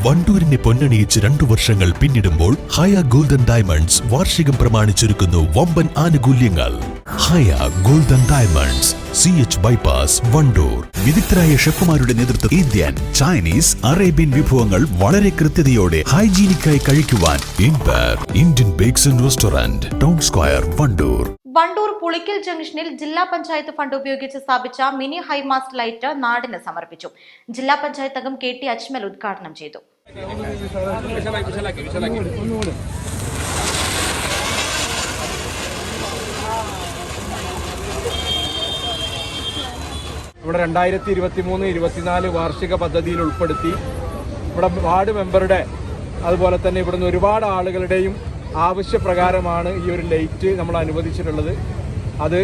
വണ്ടൂരിനെ പൊന്നണിയിച്ച് 2 വർഷങ്ങൾ പിന്നിടുമ്പോൾ ഹയ golden diamonds വാർഷികം പ്രമാണിച്ചൊരുക്കുന്നു വമ്പൻ ആനുകൂല്യങ്ങൾ. Haya golden diamonds, CH bypass, Wandoor. വിദഗ്ധരായ ഷെഫുമാരുടെ നേതൃത്വത്തിൽ ഇന്ത്യൻ, ചൈനീസ്, അറേബ്യൻ വിഭവങ്ങൾ വളരെ കൃത്യതയോടെ ഹൈജീനിക്കായി കഴിക്കുവാൻ Indian bakes and restaurant, town square, Wandoor. Wandoor Pulikkal ജംഗ്ഷനിൽ ജില്ലാ പഞ്ചായത്ത് ഫണ്ട് ഉപയോഗിച്ച് സ്ഥാപിച്ച മിനി ഹൈമാസ്റ്റ് ലൈറ്റ് നാടിന് സമർപ്പിച്ചു. ജില്ലാ പഞ്ചായത്ത് അംഗം KT അജ്മൽ ഉദ്ഘാടനം ചെയ്തു. ഇവിടെ 2023-24 വാർഷിക പദ്ധതിയിൽ ഉൾപ്പെടുത്തി ഇവിടെ വാർഡ് മെമ്പറുടെ അതുപോലെ തന്നെ ഇവിടുന്ന് ഒരുപാട് ആളുകളുടെയും ആവശ്യപ്രകാരമാണ് ഈ ഒരു ലൈറ്റ് നമ്മൾ അനുവദിച്ചിട്ടുള്ളത്. അത്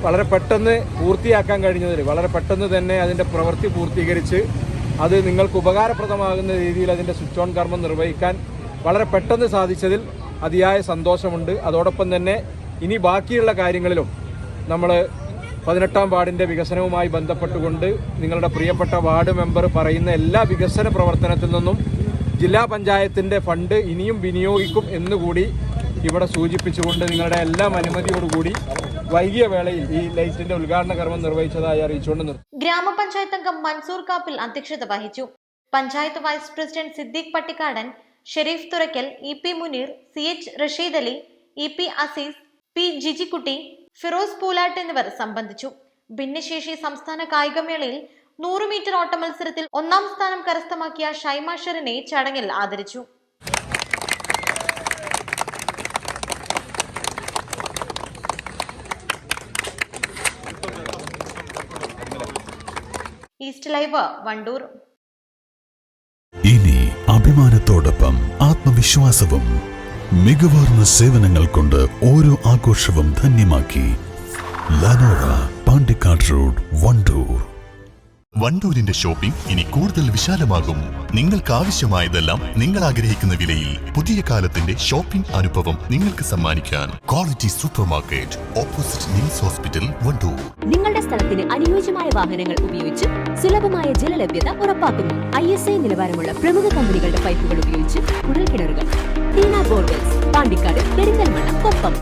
വളരെ പെട്ടെന്ന് പൂർത്തിയാക്കാൻ കഴിഞ്ഞതിൽ വളരെ പെട്ടെന്ന് തന്നെ അതിൻ്റെ പ്രവൃത്തി പൂർത്തീകരിച്ച് അത് നിങ്ങൾക്ക് ഉപകാരപ്രദമാകുന്ന രീതിയിൽ അതിൻ്റെ സ്വിച്ച് ഓൺ കർമ്മം നിർവഹിക്കാൻ വളരെ പെട്ടെന്ന് സാധിച്ചതിൽ അതിയായ സന്തോഷമുണ്ട്. അതോടൊപ്പം തന്നെ ഇനി ബാക്കിയുള്ള കാര്യങ്ങളിലും നമ്മൾ 18ാം വാർഡിൻ്റെ വികസനവുമായി ബന്ധപ്പെട്ടുകൊണ്ട് നിങ്ങളുടെ പ്രിയപ്പെട്ട വാർഡ് മെമ്പർ പറയുന്ന എല്ലാ വികസന പ്രവർത്തനത്തിൽ നിന്നും ജില്ലാ പഞ്ചായത്തിൻ്റെ ഫണ്ട് ഇനിയും വിനിയോഗിക്കും എന്നുകൂടി ഇവിടെ സൂചിപ്പിച്ചുകൊണ്ട് നിങ്ങളുടെ എല്ലാം അനുമതിയോടുകൂടി വൈകിയ വേളയിൽ ഈ ലൈറ്റിന്റെ ഉദ്ഘാടന കർമ്മം നിർവഹിച്ചതായി അറിയിച്ചുകൊണ്ട് നിർത്തും. ഗ്രാമപഞ്ചായത്ത് അംഗം മൻസൂർ കാപ്പിൽ അധ്യക്ഷത വഹിച്ചു. Panchayat vice president Siddique Pattikkadan, Shareef Thurakkal, EP Muneer, CH Rasheed Ali, EP Azeez, P Jijikutty, Firoz Poolatt എന്നിവർ സംബന്ധിച്ചു. ഭിന്നശേഷി സംസ്ഥാന കായികമേളയിൽ 100 മീറ്റർ ഓട്ട മത്സരത്തിൽ 1ാം സ്ഥാനം കരസ്ഥമാക്കിയ ഷൈമ ഷെറിനെ ചടങ്ങിൽ ആദരിച്ചു. East live, Wandoor. ഇനി അഭിമാനത്തോടൊപ്പം ആത്മവിശ്വാസവും മികവാർന്ന സേവനങ്ങൾ കൊണ്ട് ഓരോ ആഘോഷവും ധന്യമാക്കി ലനോറ, പാണ്ടിക്കാട് റോഡ്, വണ്ടൂർ. വണ്ടൂരിന്റെ ഷോപ്പിംഗ് ഇനി കൂടുതൽ വിശാലമാകും. നിങ്ങൾക്ക് ആവശ്യമായതെല്ലാം നിങ്ങൾ ആഗ്രഹിക്കുന്ന വിലയിൽ പുതിയ കാലത്തിന്റെ ഷോപ്പിംഗ് അനുഭവം നിങ്ങൾക്ക് സമ്മാനിക്കാൻ quality supermarket, opposite NIMS hospital, Wandoor. നിങ്ങളുടെ സ്ഥലത്തിന് അനുയോജ്യമായ വാഹനങ്ങൾ ഉപയോഗിച്ച് സുലഭമായ ജലലഭ്യത ഉറപ്പാക്കുന്നു. ISI നിലവാരമുള്ള പ്രമുഖ കമ്പനികളുടെ പൈപ്പുകൾ ഉപയോഗിച്ച് കുഴൽക്കിണറുകൾ. ടീന ബോർവെൽസ്, പാണ്ടിക്കാട്, പെരിന്തൽമണ്ണ, കൊപ്പം.